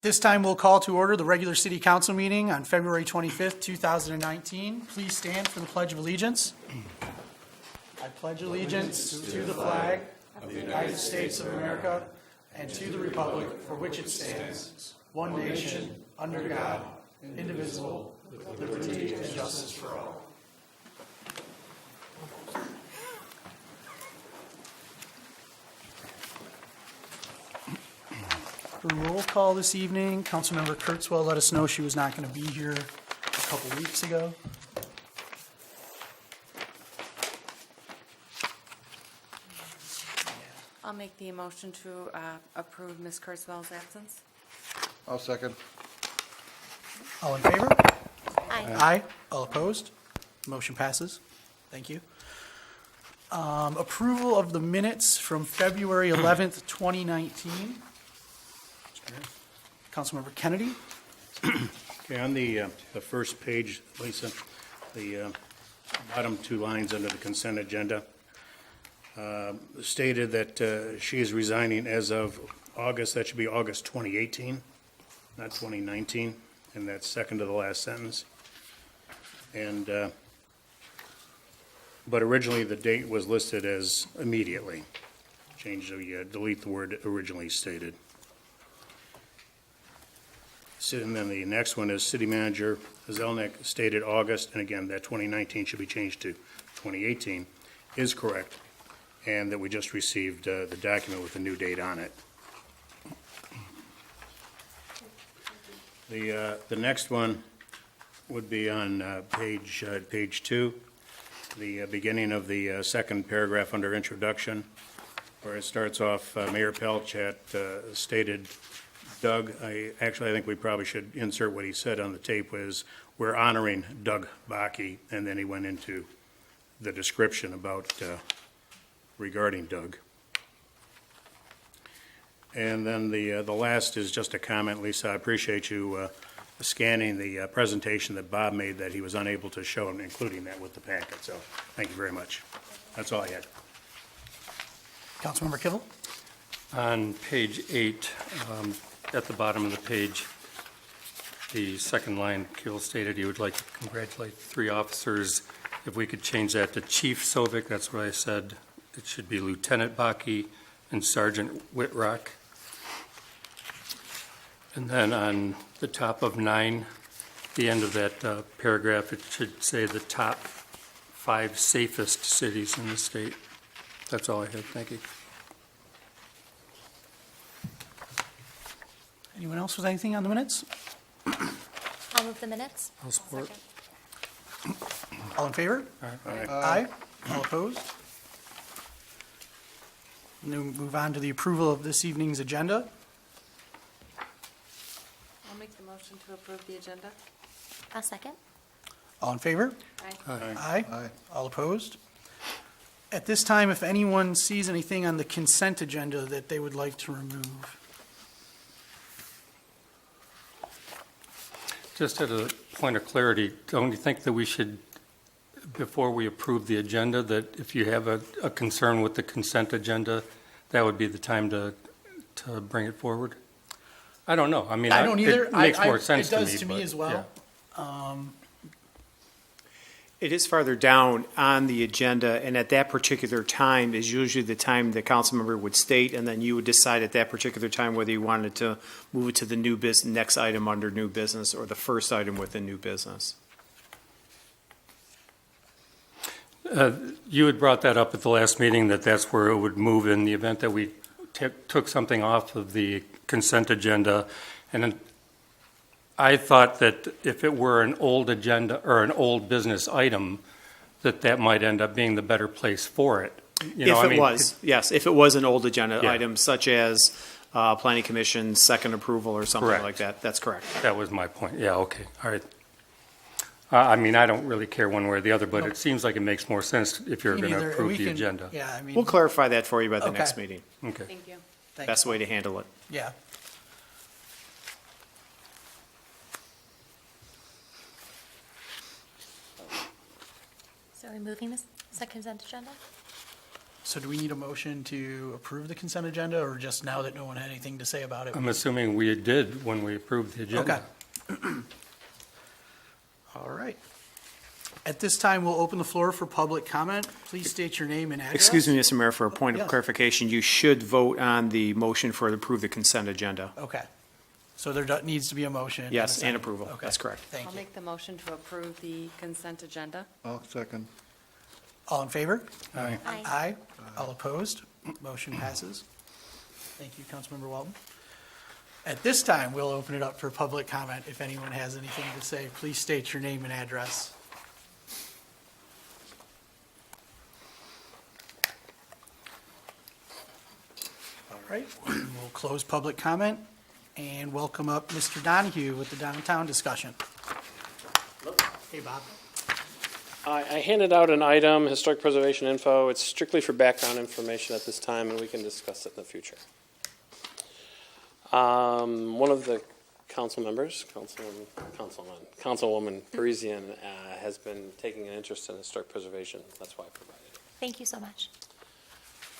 This time we'll call to order the regular city council meeting on February 25th, 2019. Please stand for the Pledge of Allegiance. I pledge allegiance to the flag of the United States of America and to the republic for which it stands, one nation, under God, indivisible, with liberty and justice for all. For roll call this evening, Councilmember Kurtzwell let us know she was not going to be here a couple weeks ago. I'll make the motion to approve Ms. Kurzweil's absence. I'll second. All in favor? Aye. Aye. All opposed? Motion passes. Thank you. Approval of the minutes from February 11th, 2019. Councilmember Kennedy. Okay, on the first page, Lisa, the bottom two lines under the consent agenda stated that she is resigning as of August, that should be August 2018, not 2019, and that's second to the last sentence. And, but originally the date was listed as immediately. Change the, delete the word originally stated. And then the next one is City Manager Zelnick stated August, and again, that 2019 should be changed to 2018, is correct, and that we just received the document with the new date on it. The next one would be on page 2, the beginning of the second paragraph under introduction, where it starts off, Mayor Pelchat stated, Doug, I think we probably should insert what he said on the tape was, we're honoring Doug Bakke, and then he went into the description about regarding Doug. And then the last is just a comment, Lisa, I appreciate you scanning the presentation that Bob made that he was unable to show and including that with the packet, so thank you very much. That's all I had. Councilmember Kivel. On page 8, at the bottom of the page, the second line, Kiel stated he would like to congratulate 3 officers. If we could change that to Chief Sovic, that's what I said. It should be Lieutenant Bakke and Sergeant Whitrock. And then on the top of 9, the end of that paragraph, it should say the top 5 safest cities in the state. That's all I had. Thank you. Anyone else with anything on the minutes? I'll move the minutes. I'll support. All in favor? Aye. Aye. All opposed? And then we move on to the approval of this evening's agenda. I'll make the motion to approve the agenda. I'll second. All in favor? Aye. Aye. Aye. All opposed? At this time, if anyone sees anything on the consent agenda that they would like to remove. Just as a point of clarity, don't you think that we should, before we approve the agenda, that if you have a concern with the consent agenda, that would be the time to bring it forward? I don't know. I mean, I don't either. It makes more sense to me. It does to me but, as well. yeah. It is farther down on the agenda, and at that particular time is usually the time the council member would state, and then you would decide at that particular time whether you wanted to move it to the new business, next item under new business, or the first item within new business. You had brought that up at the last meeting, that that's where it would move in the event that we took something off of the consent agenda. And then I thought that if it were an old agenda or an old business item, that might end up being the better place for it. Yes, if it was an old agenda Yeah. item, such as planning commission second approval or something Correct. like that, that's correct. That was my point. Yeah, okay, all right. I mean, I don't really care one way or the other, but it seems like it makes more sense if you're Me going to neither. approve We the can- agenda. Yeah, I mean. We'll clarify that for you by the Okay. next meeting. Okay. Thank you. thanks. Best way to handle it. Yeah. So are we moving this consent agenda? So do we need a motion to approve the consent agenda, or just now that no one had anything to say about it? I'm assuming we did when we approved the agenda. Okay. All right. At this time, we'll open the floor for public comment. Please state your name and address. Excuse me, Mr. Mayor, for a point of Yes. clarification, you should vote on the motion for approve the consent agenda. Okay. So there needs to be a motion. Yes, a second. and approval. Okay. That's correct. Thank I'll you. make the motion to approve the consent agenda. I'll second. All in favor? Aye. Aye. Aye. All opposed? Motion passes. Thank you, Councilmember Walton. At this time, we'll open it up for public comment. If anyone has anything to say, please state your name and address. All right, we'll close public comment and welcome up Mr. Donahue with the downtown discussion. Hey, Bob. I handed out an item, historic preservation info. It's strictly for background information at this time, and we can discuss it in the future. One of the council members, Councilwoman Parisian, has been taking an interest in historic preservation. That's why I provided it. Thank you so much.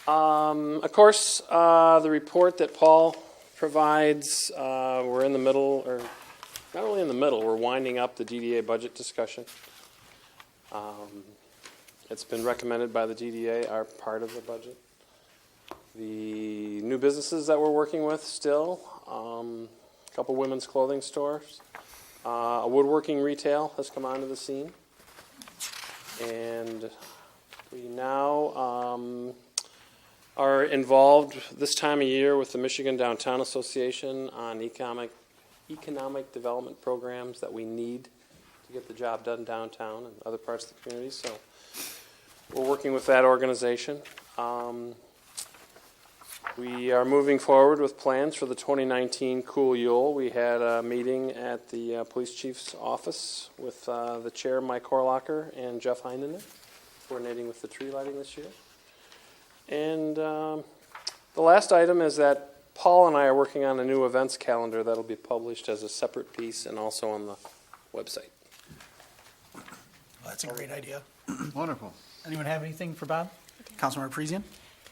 Of course, the report that Paul provides, we're in the middle, or not really in the middle, we're winding up the DDA budget discussion. It's been recommended by the DDA are part of the budget. The new businesses that we're working with still, a couple women's clothing stores, a woodworking retail has come onto the scene. And we now are involved this time of year with the Michigan Downtown Association on economic development programs that we need to get the job done downtown and other parts of the community. So we're working with that organization. We are moving forward with plans for the 2019 Cool Yule. We had a meeting at the police chief's office with the chair, Mike Horlocker, and Jeff Heinen, coordinating with the tree lighting this year. And the last item is that Paul and I are working on a new events calendar that'll be published as a separate piece and also on the website. Well, that's a great idea. Wonderful. Anyone have anything for Bob? Councilmember Parisian?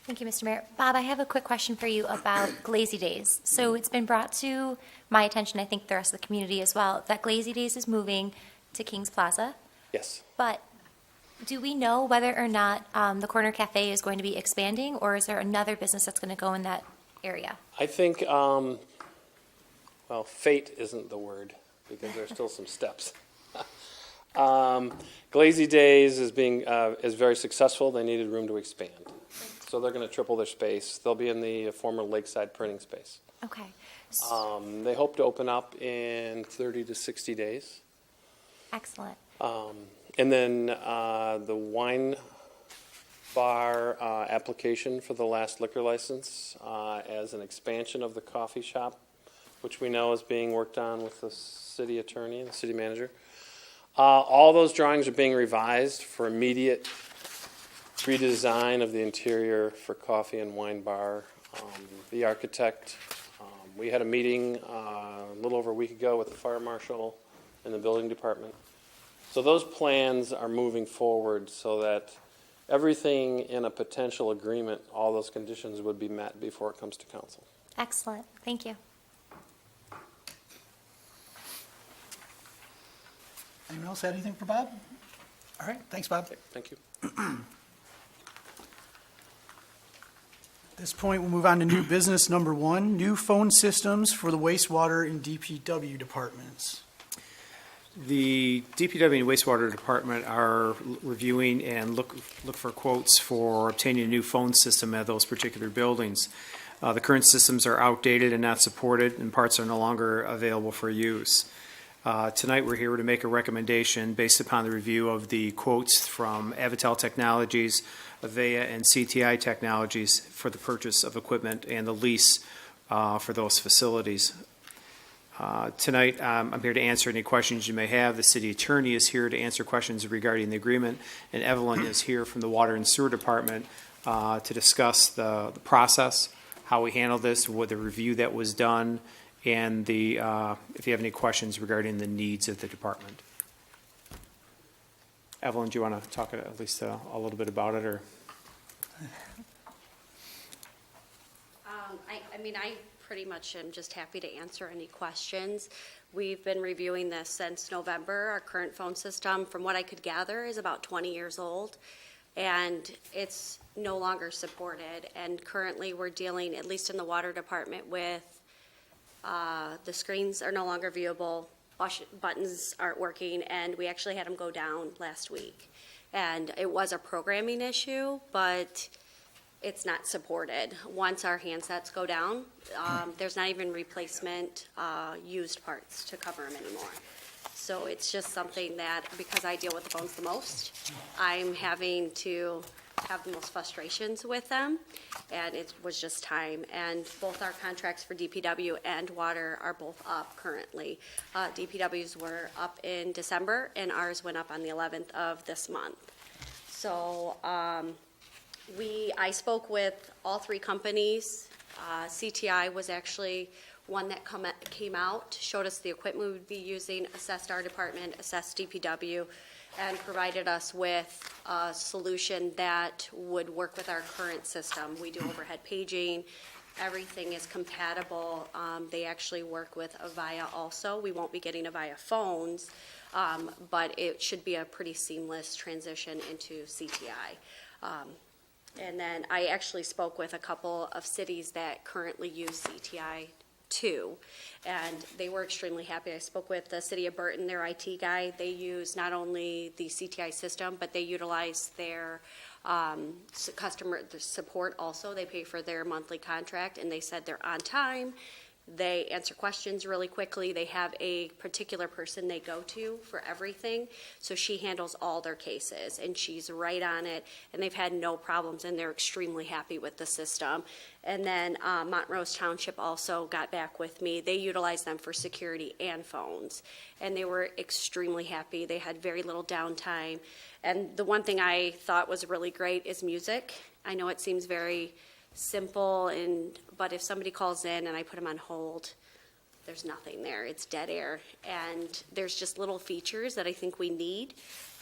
Thank you, Mr. Mayor. Bob, I have a quick question for you about Glazy Days. So it's been brought to my attention, I think the rest of the community as well, that Glazy Days is moving to Kings Plaza. Yes. But do we know whether or not the Corner Cafe is going to be expanding, or is there another business that's going to go in that area? I think, well, fate isn't the word because there's still some steps. Glazy Days is very successful. They needed room to expand. So they're going to triple their space. They'll be in the former Lakeside printing space. Okay. They hope to open up in 30 to 60 days. Excellent. And then the wine bar application for the last liquor license as an expansion of the coffee shop, which we know is being worked on with the city attorney and the city manager. All those drawings are being revised for immediate redesign of the interior for coffee and wine bar. The architect, we had a meeting a little over a week ago with the fire marshal and the building department. So those plans are moving forward so that everything in a potential agreement, all those conditions would be met before it comes to council. Excellent. Thank you. Anyone else have anything for Bob? All right, thanks, Bob. Okay, thank you. At this point, we'll move on to new business number 1, new phone systems for the wastewater and DPW departments. The DPW and wastewater department are reviewing and look for quotes for obtaining a new phone system at those particular buildings. The current systems are outdated and not supported, and parts are no longer available for use. Tonight, we're here to make a recommendation based upon the review of the quotes from Avatel Technologies, Avaya, and CTI Technologies for the purchase of equipment and the lease for those facilities. Tonight, I'm here to answer any questions you may have. The city attorney is here to answer questions regarding the agreement, and Evelyn is here from the Water and Sewer Department to discuss the process, how we handle this, what the review that was done, and if you have any questions regarding the needs of the department. Evelyn, do you want to talk at least a little bit about it, or? I mean, I pretty much am just happy to answer any questions. We've been reviewing this since November. Our current phone system, from what I could gather, is about 20 years old, and it's no longer supported. And currently, we're dealing, at least in the water department, with the screens are no longer viewable, buttons aren't working, and we actually had them go down last week. And it was a programming issue, but it's not supported. Once our handsets go down, there's not even replacement used parts to cover them anymore. So it's just something that, because I deal with the phones the most, I'm having to have the most frustrations with them, and it was just time. And both our contracts for DPW and water are both up currently. DPW's were up in December, and ours went up on the 11th of this month. So I spoke with all three companies. CTI was actually one that came out, showed us the equipment we would be using, assessed our department, assessed DPW, and provided us with a solution that would work with our current system. We do overhead paging. Everything is compatible. They actually work with Avaya also. We won't be getting Avaya phones, but it should be a pretty seamless transition into CTI. And then I actually spoke with a couple of cities that currently use CTI too, and they were extremely happy. I spoke with the city of Burton, their IT guy. They use not only the CTI system, but they utilize their customer support also. They pay for their monthly contract, and they said they're on time. They answer questions really quickly. They have a particular person they go to for everything. So she handles all their cases, and she's right on it. And they've had no problems, and they're extremely happy with the system. And then Montrose Township also got back with me. They utilize them for security and phones. And they were extremely happy. They had very little downtime. And the one thing I thought was really great is music. I know it seems very simple, but if somebody calls in and I put them on hold, there's nothing there. It's dead air. And there's just little features that I think we need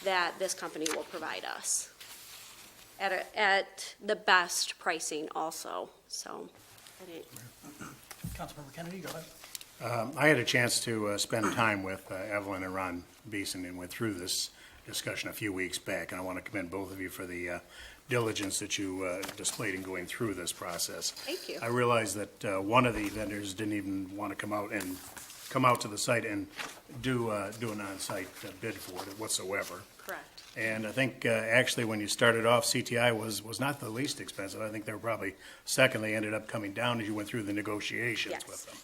that this company will provide us at the best pricing also. So, Councilmember Kennedy, go ahead. I had a chance to spend time with Evelyn and Ron Beeson and went through this discussion a few weeks back, and I want to commend both of you for the diligence that you displayed in going through this process. Thank you. I realized that one of the vendors didn't even want to come out to the site and do an on-site bid for it whatsoever. correct. And I think actually when you started off, CTI was not the least expensive. I think they were probably second. They ended up coming down as you went through the negotiations Yes. with them.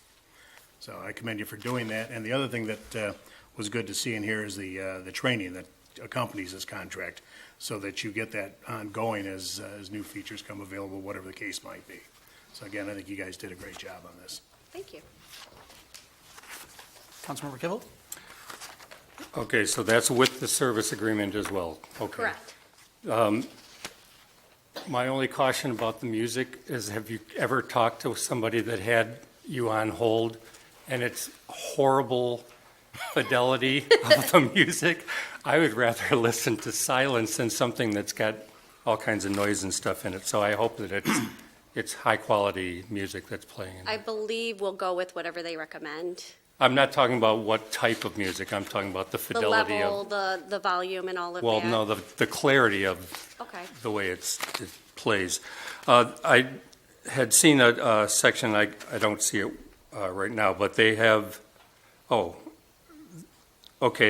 So I commend you for doing that. And the other thing that was good to see in here is the training that accompanies this contract, so that you get that ongoing as new features come available, whatever the case might be. So again, I think you guys did a great job on this. Thank you. Councilmember Kibble? Okay, so that's with the service agreement as well? Okay. Correct. My only caution about the music is, have you ever talked to somebody that had you on hold, and it's horrible fidelity of the music? I would rather listen to silence than something that's got all kinds of noise and stuff in it. So I hope that it's high-quality music that's playing. I believe we'll go with whatever they recommend. I'm not talking about what type of music. I'm talking about the The fidelity level, of, the volume and all of that. well, no, the clarity of Okay. the way it plays. I had seen a section, I don't see it right now, but they have, okay,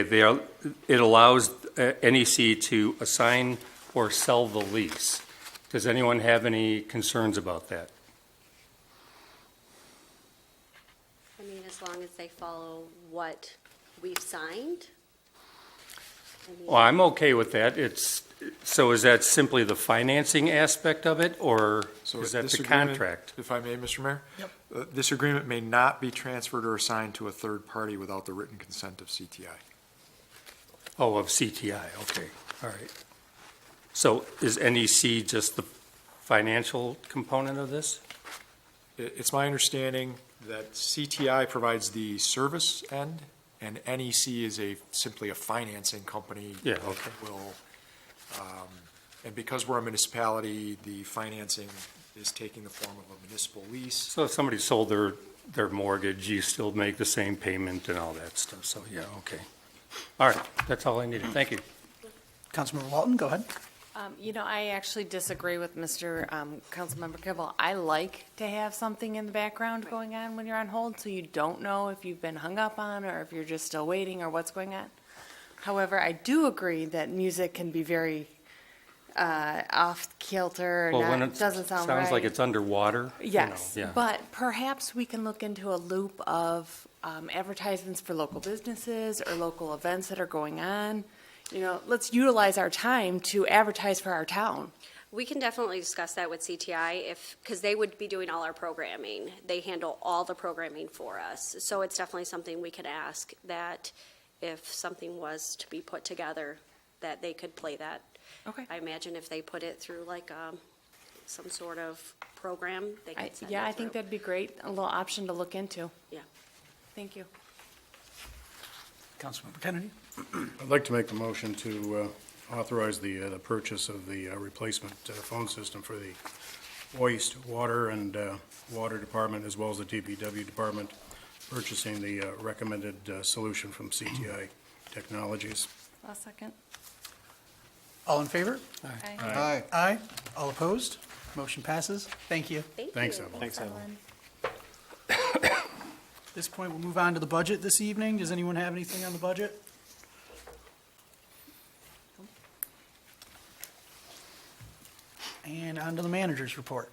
it allows NEC to assign or sell the lease. Does anyone have any concerns about that? I mean, as long as they follow what we've signed. I mean, Well, I'm okay with that. So is that simply the financing aspect of it, or So is that this the agreement- contract? If I may, Mr. Mayor? Yep. This agreement may not be transferred or assigned to a third party without the written consent of CTI. Oh, of CTI, okay, all right. So is NEC just the financial component of this? It's my understanding that CTI provides the service end, and NEC is simply a financing company. Yeah, okay. That will And because we're a municipality, the financing is taking the form of a municipal lease. So if somebody sold their mortgage, you still make the same payment and all that stuff, so, yeah, okay. All right, that's all I needed, thank you. Councilmember Walton, go ahead. I actually disagree with Mr. Councilmember Kibble. I like to have something in the background going on when you're on hold, so you don't know if you've been hung up on or if you're just still waiting or what's going on. However, I do agree that music can be very off kilter, Well, when not, it doesn't sound right. sounds like it's underwater, you know, Yes, yeah. but perhaps we can look into a loop of advertisements for local businesses or local events that are going on. Let's utilize our time to advertise for our town. We can definitely discuss that with CTI because they would be doing all our programming. They handle all the programming for us. So it's definitely something we could ask that if something was to be put together, that they could play that. Okay. I imagine if they put it through like some sort of program, they could send it Yeah, I think through. that'd be great, a little option to look into. Yeah. Thank you. Councilmember Kennedy. I'd like to make the motion to authorize the purchase of the replacement phone system for the waste, water, and water department, as well as the DPW department, purchasing the recommended solution from CTI Technologies. I'll second. All in favor? Aye. Aye. All opposed? Motion passes. Thank you. Thanks, you. Evelyn. Thanks, Evelyn. At this point, we'll move on to the budget this evening. Does anyone have anything on the budget? And on to the manager's report.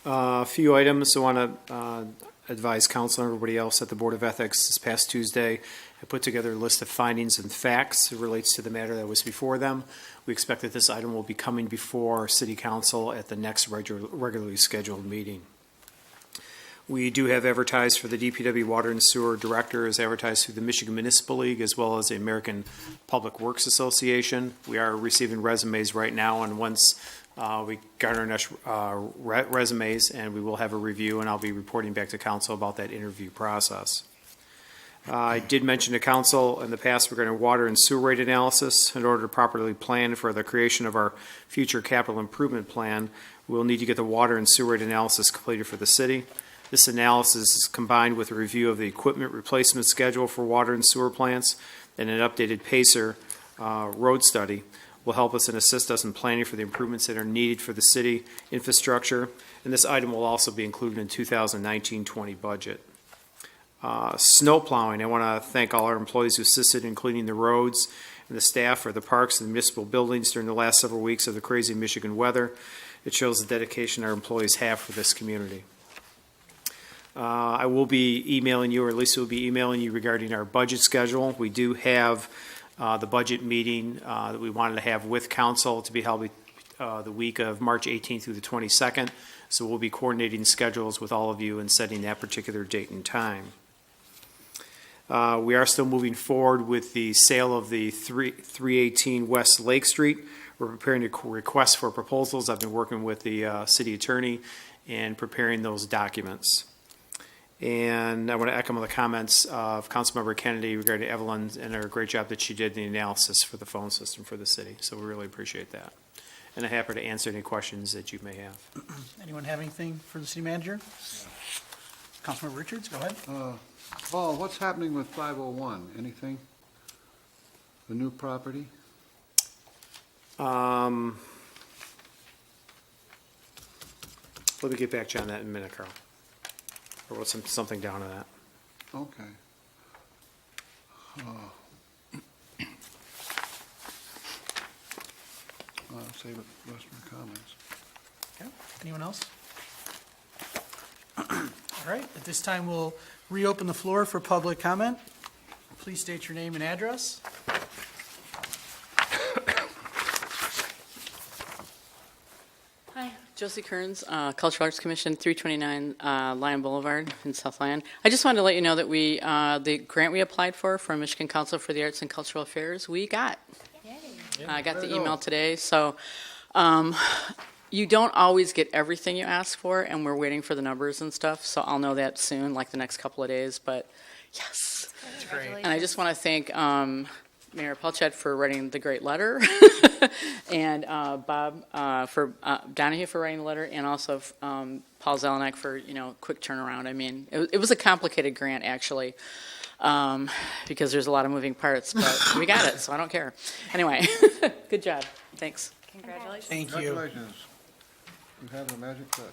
A few items I want to advise council and everybody else at the Board of Ethics this past Tuesday. I put together a list of findings and facts that relates to the matter that was before them. We expect that this item will be coming before City Council at the next regularly scheduled meeting. We do have advertised for the DPW Water and Sewer Director is advertised through the Michigan Municipal League as well as the American Public Works Association. We are receiving resumes right now, and once we garner enough resumes, and we will have a review, and I'll be reporting back to council about that interview process. I did mention to council in the past we're going to water and sewer rate analysis. In order to properly plan for the creation of our future capital improvement plan, we'll need to get the water and sewer rate analysis completed for the city. This analysis is combined with a review of the equipment replacement schedule for water and sewer plants and an updated PACER road study will help us and assist us in planning for the improvements that are needed for the city infrastructure. And this item will also be included in 2019-20 budget. Snow plowing, I want to thank all our employees who assisted in cleaning the roads and the staff for the parks and the municipal buildings during the last several weeks of the crazy Michigan weather. It shows the dedication our employees have for this community. I will be emailing you, or Lisa will be emailing you regarding our budget schedule. We do have the budget meeting that we wanted to have with council to be held the week of March 18th through the 22nd. So we'll be coordinating schedules with all of you and setting that particular date and time. We are still moving forward with the sale of the 318 West Lake Street. We're preparing a request for proposals. I've been working with the city attorney and preparing those documents. And I want to echo the comments of Councilmember Kennedy regarding Evelyn and her great job that she did in the analysis for the phone system for the city. So we really appreciate that. And I'm happy to answer any questions that you may have. Anyone have anything for the city manager? Councilmember Richards, go ahead. Paul, what's happening with 501? Anything? The new property? Let me get back to you on that in a minute, Carl. Or what's something down to that. Okay. I'll save it for the rest of my comments. Okay. Anyone else? All right, at this time, we'll reopen the floor for public comment. Please state your name and address. Hi, Josie Kearns, Cultural Arts Commission, 329 Lyon Boulevard in South Lyon. I just wanted to let you know that the grant we applied for Michigan Council for the Arts and Cultural Affairs, we got. I got the email today, so you don't always get everything you ask for, and we're waiting for the numbers and stuff, so I'll know that soon, like the next couple of days, but yes. That's great. And I just want to thank Mayor Pelchat for writing the great letter, and Bob for Donahue for writing the letter, and also Paul Zelenak for quick turnaround. I mean, it was a complicated grant actually, because there's a lot of moving parts, but we got it, so I don't care. Anyway, good job. Thanks. Congratulations. Thank you. Congratulations. You have a magic touch.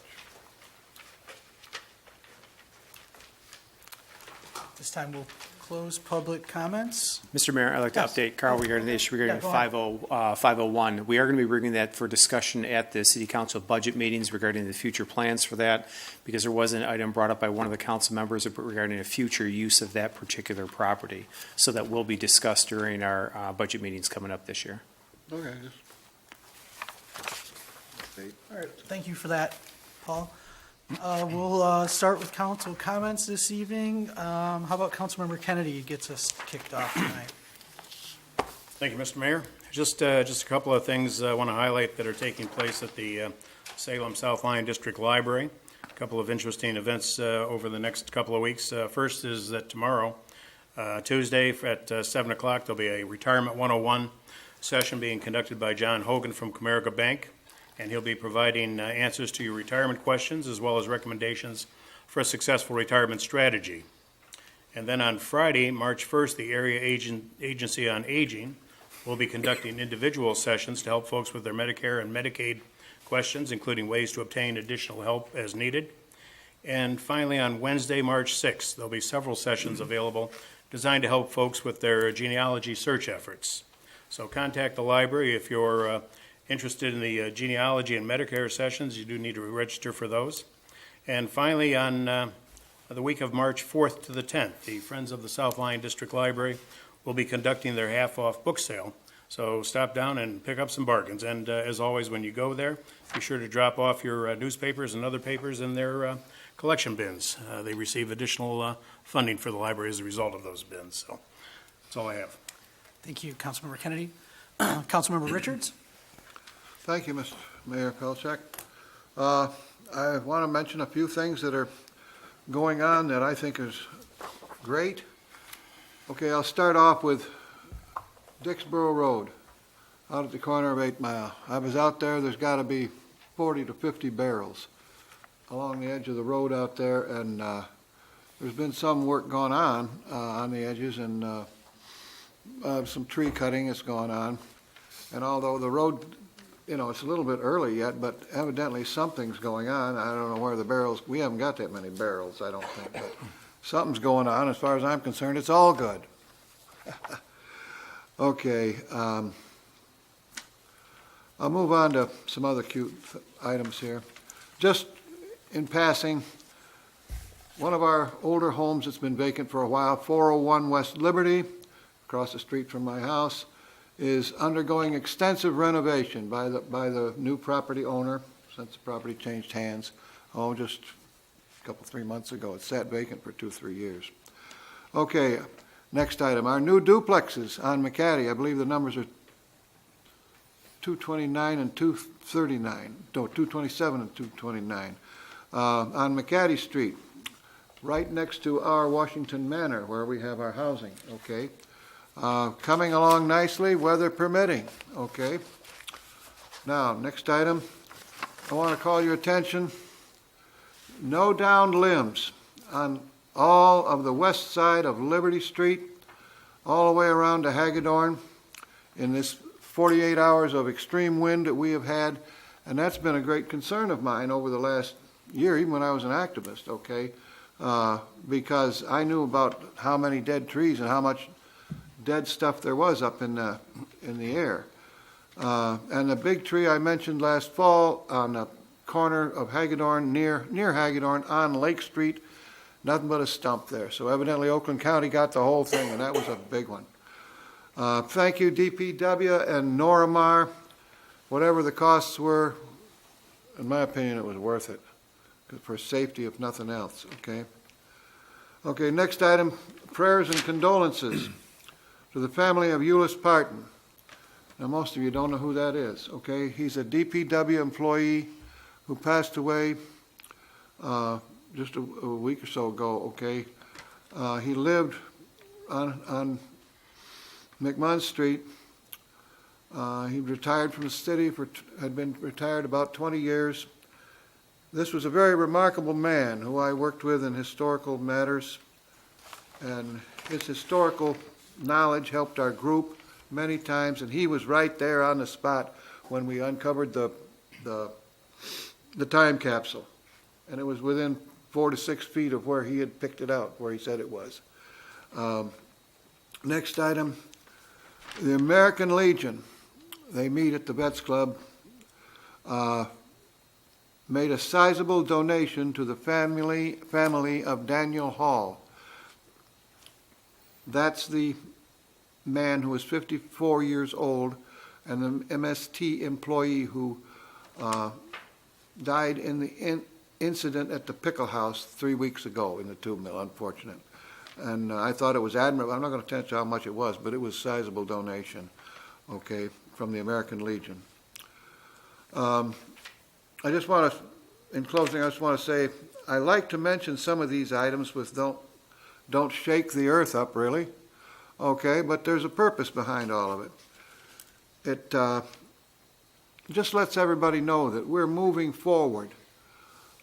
This time we'll close public comments. Mr. Mayor, I'd like to Yes. update Carl regarding the issue regarding Yeah, go ahead. 501. We are going to be bringing that for discussion at the city council budget meetings regarding the future plans for that, because there was an item brought up by one of the council members regarding a future use of that particular property. So that will be discussed during our budget meetings coming up this year. Okay, just. All right, thank you for that, Paul. We'll start with council comments this evening. How about Councilmember Kennedy gets us kicked off tonight? Thank you, Mr. Mayor. Just a couple of things I want to highlight that are taking place at the Salem South Lyon District Library. A couple of interesting events over the next couple of weeks. First is that tomorrow, Tuesday at 7 o'clock, there'll be a Retirement 101 session being conducted by John Hogan from Comerica Bank, and he'll be providing answers to your retirement questions as well as recommendations for a successful retirement strategy. And then on Friday, March 1st, the Area Agency on Aging will be conducting individual sessions to help folks with their Medicare and Medicaid questions, including ways to obtain additional help as needed. And finally, on Wednesday, March 6th, there'll be several sessions available designed to help folks with their genealogy search efforts. So contact the library if you're interested in the genealogy and Medicare sessions. You do need to register for those. And finally, on the week of March 4th to the 10th, the Friends of the South Lyon District Library will be conducting their half-off book sale. So stop down and pick up some bargains. And as always, when you go there, be sure to drop off your newspapers and other papers in their collection bins. They receive additional funding for the library as a result of those bins. So that's all I have. Thank you, Councilmember Kennedy. Councilmember Richards? Thank you, Mr. Mayor Pelchak. I want to mention a few things that are going on that I think is great. Okay, I'll start off with Dixboro Road, out at the corner of 8 Mile. I was out there, there's got to be 40 to 50 barrels along the edge of the road out there, and there's been some work going on the edges, and some tree cutting has gone on. And although the road, it's a little bit early yet, but evidently something's going on. I don't know where the barrels, we haven't got that many barrels, I don't think, but something's going on. As far as I'm concerned, it's all good. Okay, I'll move on to some other cute items here. Just in passing, one of our older homes that's been vacant for a while, 401 West Liberty, across the street from my house, is undergoing extensive renovation by the new property owner since the property changed hands, just a couple, 3 months ago. It sat vacant for 2-3 years. Okay, next item, our new duplexes on McCaddy. I believe the numbers are 229 and 239, no, 227 and 229, on McCaddy Street, right next to our Washington Manor where we have our housing, okay? Coming along nicely, weather permitting, okay? Now, next item, I want to call your attention, no downed limbs on all of the west side of Liberty Street, all the way around to Hagedorn in this 48 hours of extreme wind that we have had, and that's been a great concern of mine over the last year, even when I was an activist, okay? Because I knew about how many dead trees and how much dead stuff there was up in the air. And the big tree I mentioned last fall on the corner of Hagedorn, near Hagedorn on Lake Street, nothing but a stump there. So evidently Oakland County got the whole thing, and that was a big one. Thank you, DPW and Noramar. Whatever the costs were, in my opinion, it was worth it for safety, if nothing else, okay? Okay, next item, prayers and condolences to the family of Euless Parton. Now, most of you don't know who that is, okay? He's a DPW employee who passed away just a week or so ago, okay? He lived on McMunn Street. He retired from the city had been retired about 20 years. This was a very remarkable man who I worked with in historical matters, and his historical knowledge helped our group many times, and he was right there on the spot when we uncovered the time capsule. And it was within 4 to 6 feet of where he had picked it out, where he said it was. Next item, the American Legion. They meet at the Vets Club, made a sizable donation to the family of Daniel Hall. That's the man who was 54 years old and the MST employee who died in the incident at the Pickle House 3 weeks ago in the tube mill, unfortunate. And I thought it was admirable. I'm not going to tell you how much it was, but it was a sizable donation, okay, from the American Legion. I just want to, in closing, I just want to say, I like to mention some of these items with don't shake the earth up, really, okay, but there's a purpose behind all of it. It just lets everybody know that we're moving forward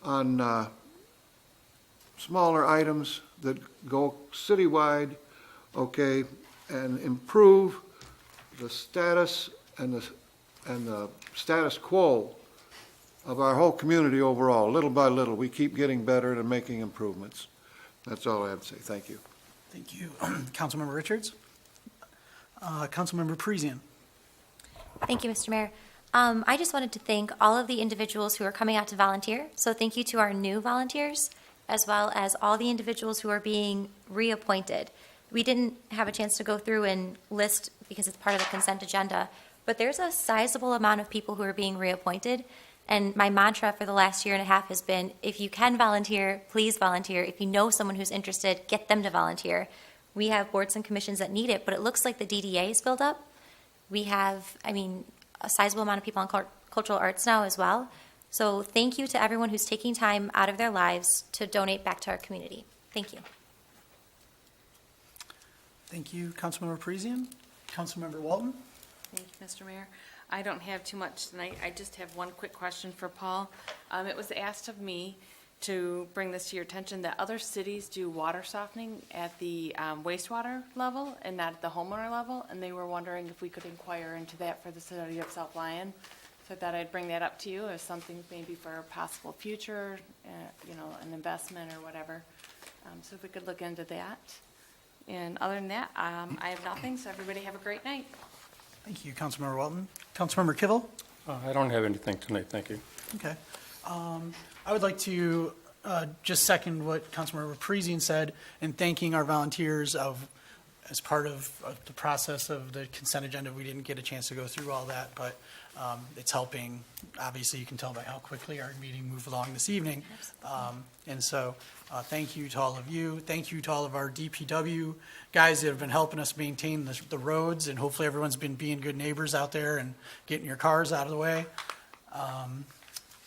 on smaller items that go citywide, okay, and improve the status and the status quo of our whole community overall. Little by little, we keep getting better and making improvements. That's all I have to say. Thank you. Thank you. Councilmember Richards. Councilmember Parisian. Thank you, Mr. Mayor. I just wanted to thank all of the individuals who are coming out to volunteer. So thank you to our new volunteers, as well as all the individuals who are being reappointed. We didn't have a chance to go through and list because it's part of the consent agenda, but there's a sizable amount of people who are being reappointed. And my mantra for the last year and a half has been, if you can volunteer, please volunteer. If you know someone who's interested, get them to volunteer. We have boards and commissions that need it, but it looks like the DDA is filled up. We have, a sizable amount of people on cultural arts now as well. So thank you to everyone who's taking time out of their lives to donate back to our community. Thank you. Thank you, Councilmember Parisian. Councilmember Walton. Thank you, Mr. Mayor. I don't have too much tonight. I just have one quick question for Paul. It was asked of me to bring this to your attention that other cities do water softening at the wastewater level and not at the homeowner level, and they were wondering if we could inquire into that for the city of South Lyon. So I thought I'd bring that up to you as something maybe for a possible future, an investment or whatever. So if we could look into that. And other than that, I have nothing, so everybody have a great night. Thank you, Councilmember Walton. Councilmember Kivel. I don't have anything tonight, thank you. Okay. I would like to just second what Councilmember Parisian said in thanking our volunteers as part of the process of the consent agenda. We didn't get a chance to go through all that, but it's helping. Obviously, you can tell by how quickly our meeting moved along this evening. And so thank you to all of you. Thank you to all of our DPW guys that have been helping us maintain the roads, and hopefully everyone's been being good neighbors out there and getting your cars out of the way.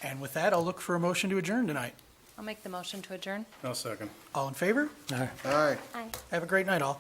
And with that, I'll look for a motion to adjourn tonight. I'll make the motion to adjourn. No second. All in favor? Aye. Aye. Have a great night, all.